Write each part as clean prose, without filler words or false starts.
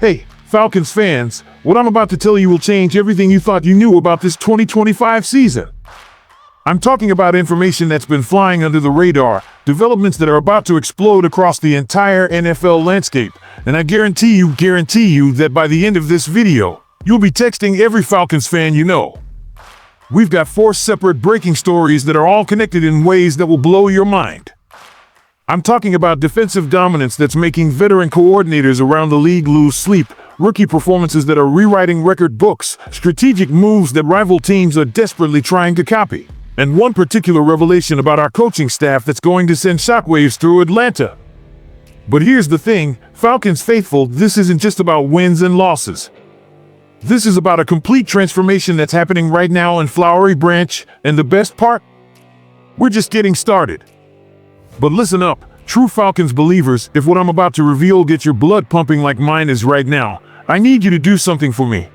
Hey, Falcons fans, what I'm about to tell you will change everything you thought you knew about this 2025 season. I'm talking about information that's been flying under the radar, developments that are about to explode across the entire NFL landscape, and I guarantee you that by the end of this video, you'll be texting every Falcons fan you know. We've got 4 separate breaking stories that are all connected in ways that will blow your mind. I'm talking about defensive dominance that's making veteran coordinators around the league lose sleep, rookie performances that are rewriting record books, strategic moves that rival teams are desperately trying to copy, and one particular revelation about our coaching staff that's going to send shockwaves through Atlanta. But here's the thing, Falcons faithful, this isn't just about wins and losses. This is about a complete transformation that's happening right now in Flowery Branch, and the best part? We're just getting started. But listen up, true Falcons believers, if what I'm about to reveal gets your blood pumping like mine is right now, I need you to do something for me.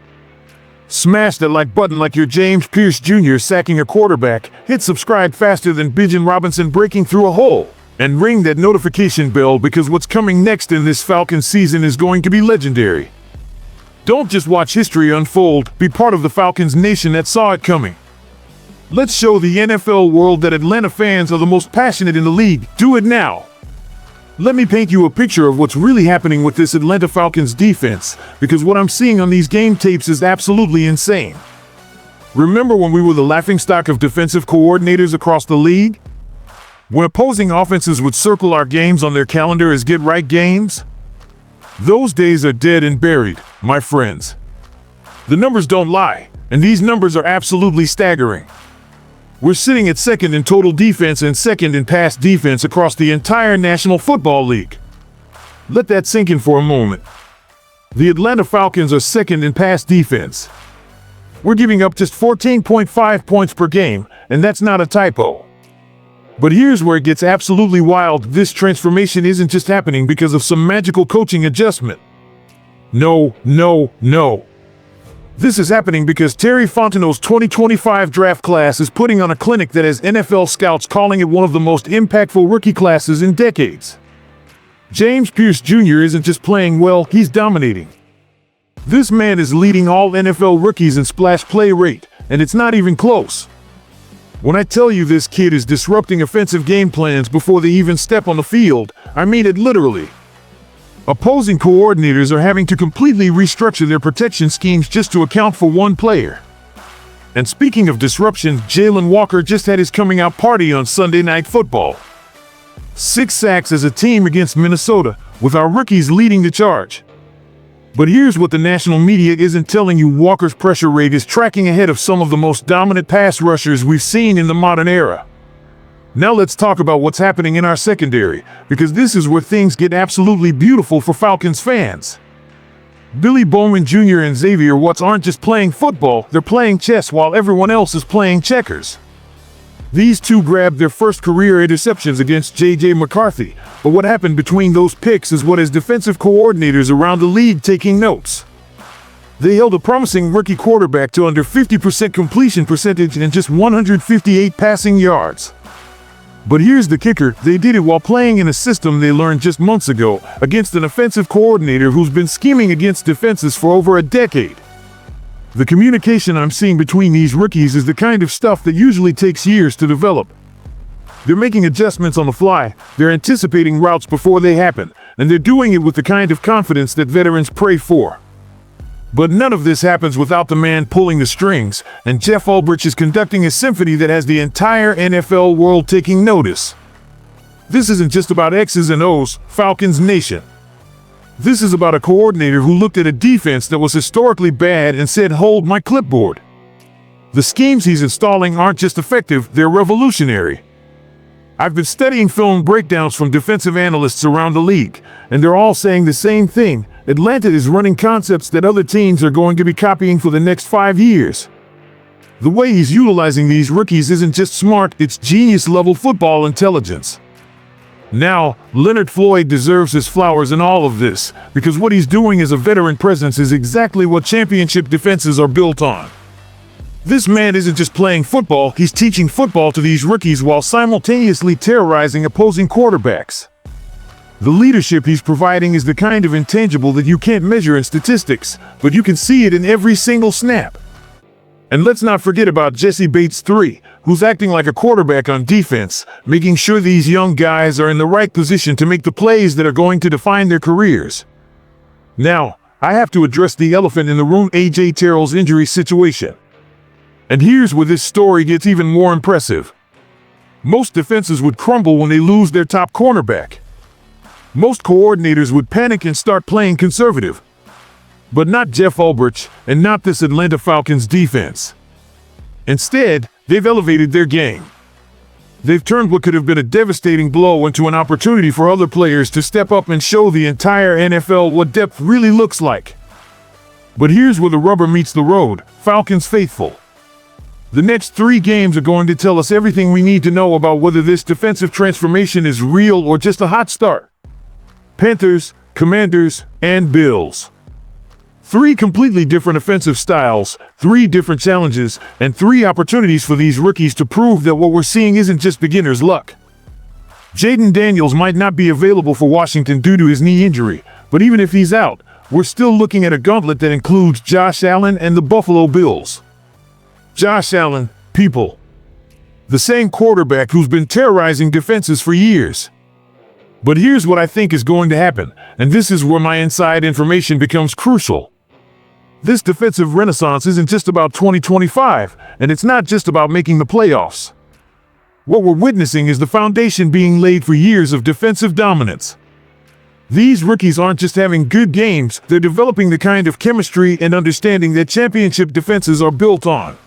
Smash that like button like you're James Pierce Jr. sacking a quarterback, hit subscribe faster than Bijan Robinson breaking through a hole, and ring that notification bell because what's coming next in this Falcons season is going to be legendary. Don't just watch history unfold, be part of the Falcons nation that saw it coming. Let's show the NFL world that Atlanta fans are the most passionate in the league. Do it now. Let me paint you a picture of what's really happening with this Atlanta Falcons defense, because what I'm seeing on these game tapes is absolutely insane. Remember when we were the laughingstock of defensive coordinators across the league? When opposing offenses would circle our games on their calendar as get-right games? Those days are dead and buried, my friends. The numbers don't lie, and these numbers are absolutely staggering. We're sitting at second in total defense and second in pass defense across the entire National Football League. Let that sink in for a moment. The Atlanta Falcons are second in pass defense. We're giving up just 14.5 points per game, and that's not a typo. But here's where it gets absolutely wild. This transformation isn't just happening because of some magical coaching adjustment. No. This is happening because Terry Fontenot's 2025 draft class is putting on a clinic that has NFL scouts calling it one of the most impactful rookie classes in decades. James Pierce Jr. isn't just playing well, he's dominating. This man is leading all NFL rookies in splash play rate, and it's not even close. When I tell you this kid is disrupting offensive game plans before they even step on the field, I mean it literally. Opposing coordinators are having to completely restructure their protection schemes just to account for one player. And speaking of disruption, Jalen Walker just had his coming out party on Sunday Night Football. 6 sacks as a team against Minnesota, with our rookies leading the charge. But here's what the national media isn't telling you: Walker's pressure rate is tracking ahead of some of the most dominant pass rushers we've seen in the modern era. Now let's talk about what's happening in our secondary, because this is where things get absolutely beautiful for Falcons fans. Billy Bowman Jr. and Xavier Watts aren't just playing football, they're playing chess while everyone else is playing checkers. These two grabbed their first career interceptions against J.J. McCarthy, but what happened between those picks is what has defensive coordinators around the league taking notes. They held a promising rookie quarterback to under 50% completion percentage and just 158 passing yards. But here's the kicker, they did it while playing in a system they learned just months ago against an offensive coordinator who's been scheming against defenses for over a decade. The communication I'm seeing between these rookies is the kind of stuff that usually takes years to develop. They're making adjustments on the fly, they're anticipating routes before they happen, and they're doing it with the kind of confidence that veterans pray for. But none of this happens without the man pulling the strings, and Jeff Ulbrich is conducting a symphony that has the entire NFL world taking notice. This isn't just about X's and O's, Falcons Nation. This is about a coordinator who looked at a defense that was historically bad and said, "Hold my clipboard." The schemes he's installing aren't just effective, they're revolutionary. I've been studying film breakdowns from defensive analysts around the league, and they're all saying the same thing: Atlanta is running concepts that other teams are going to be copying for the next 5 years. The way he's utilizing these rookies isn't just smart, it's genius-level football intelligence. Now, Leonard Floyd deserves his flowers in all of this, because what he's doing as a veteran presence is exactly what championship defenses are built on. This man isn't just playing football, he's teaching football to these rookies while simultaneously terrorizing opposing quarterbacks. The leadership he's providing is the kind of intangible that you can't measure in statistics, but you can see it in every single snap. And let's not forget about Jesse Bates III, who's acting like a quarterback on defense, making sure these young guys are in the right position to make the plays that are going to define their careers. Now, I have to address the elephant in the room, A.J. Terrell's injury situation. And here's where this story gets even more impressive. Most defenses would crumble when they lose their top cornerback. Most coordinators would panic and start playing conservative. But not Jeff Ulbrich, and not this Atlanta Falcons defense. Instead, they've elevated their game. They've turned what could have been a devastating blow into an opportunity for other players to step up and show the entire NFL what depth really looks like. But here's where the rubber meets the road, Falcons faithful. The next 3 games are going to tell us everything we need to know about whether this defensive transformation is real or just a hot start. Panthers, Commanders, and Bills. 3 completely different offensive styles, 3 different challenges, and 3 opportunities for these rookies to prove that what we're seeing isn't just beginner's luck. Jaden Daniels might not be available for Washington due to his knee injury, but even if he's out, we're still looking at a gauntlet that includes Josh Allen and the Buffalo Bills. Josh Allen, people. The same quarterback who's been terrorizing defenses for years. But here's what I think is going to happen, and this is where my inside information becomes crucial. This defensive renaissance isn't just about 2025, and it's not just about making the playoffs. What we're witnessing is the foundation being laid for years of defensive dominance. These rookies aren't just having good games, they're developing the kind of chemistry and understanding that championship defenses are built on.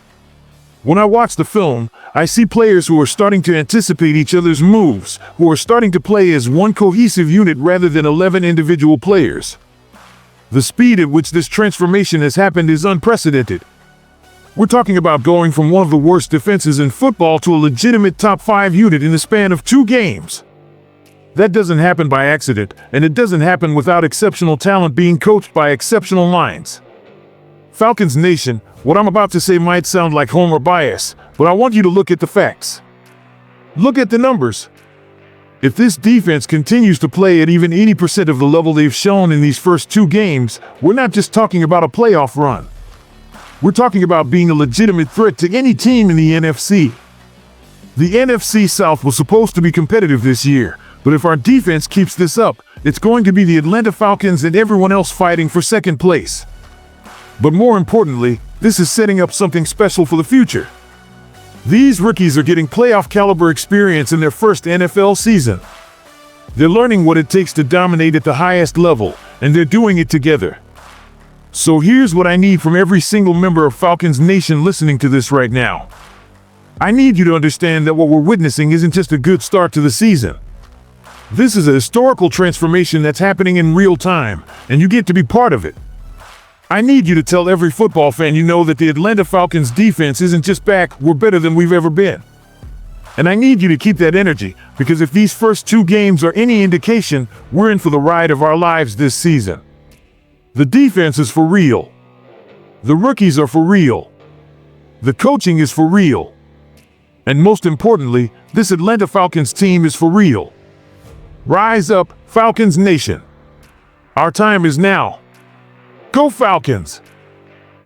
When I watch the film, I see players who are starting to anticipate each other's moves, who are starting to play as one cohesive unit rather than 11 individual players. The speed at which this transformation has happened is unprecedented. We're talking about going from one of the worst defenses in football to a legitimate top 5 unit in the span of 2 games. That doesn't happen by accident, and it doesn't happen without exceptional talent being coached by exceptional minds. Falcons Nation, what I'm about to say might sound like homer bias, but I want you to look at the facts. Look at the numbers. If this defense continues to play at even 80% of the level they've shown in these first 2 games, we're not just talking about a playoff run. We're talking about being a legitimate threat to any team in the NFC. The NFC South was supposed to be competitive this year, but if our defense keeps this up, it's going to be the Atlanta Falcons and everyone else fighting for second place. But more importantly, this is setting up something special for the future. These rookies are getting playoff caliber experience in their first NFL season. They're learning what it takes to dominate at the highest level, and they're doing it together. So here's what I need from every single member of Falcons Nation listening to this right now. I need you to understand that what we're witnessing isn't just a good start to the season. This is a historical transformation that's happening in real time, and you get to be part of it. I need you to tell every football fan you know that the Atlanta Falcons defense isn't just back, we're better than we've ever been. And I need you to keep that energy, because if these first 2 games are any indication, we're in for the ride of our lives this season. The defense is for real. The rookies are for real. The coaching is for real. And most importantly, this Atlanta Falcons team is for real. Rise up, Falcons Nation. Our time is now. Go Falcons!